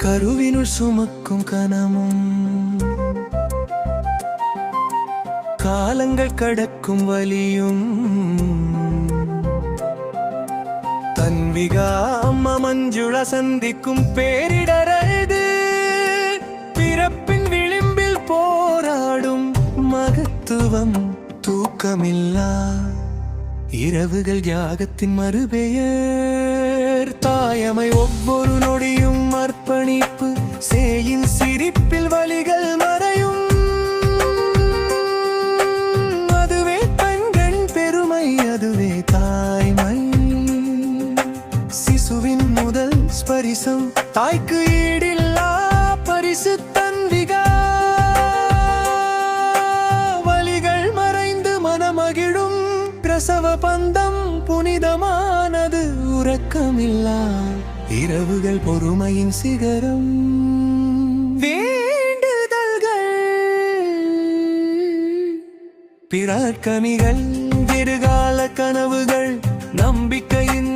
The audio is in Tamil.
கருவினுள் சுமக்கும் கனமும் காலங்கள் கடக்கும் வலியும் தன்விகா அம்மா மஞ்சுளா சந்திக்கும் பேரிடரது பிறப்பின் விளிம்பில் போராடும் மகத்துவம் தூக்கமில்லா இரவுகள் தியாகத்தின் மறுபெயர் தாயமை ஒவ்வொரு நொடியும் அர்ப்பணிப்பு சேயின் சிரிப்பில் வலிகள் மறையும் அதுவே பெண்களின் பெருமை அதுவே தாய்மை சிசுவின் முதல் ஸ்பரிசம் தாய்க்கு ஈடில்லா பரிசு தன்விகா வலிகள் மறைந்து மனமகிழும் பிரசவ பந்தம் புனிதமானது உறக்கமில்லா இரவுகள் பொறுமையின் சிகரம் வேண்டுதல்கள் பிறர்க்கனிகள் எதிர்கால கனவுகள் நம்பிக்கையின்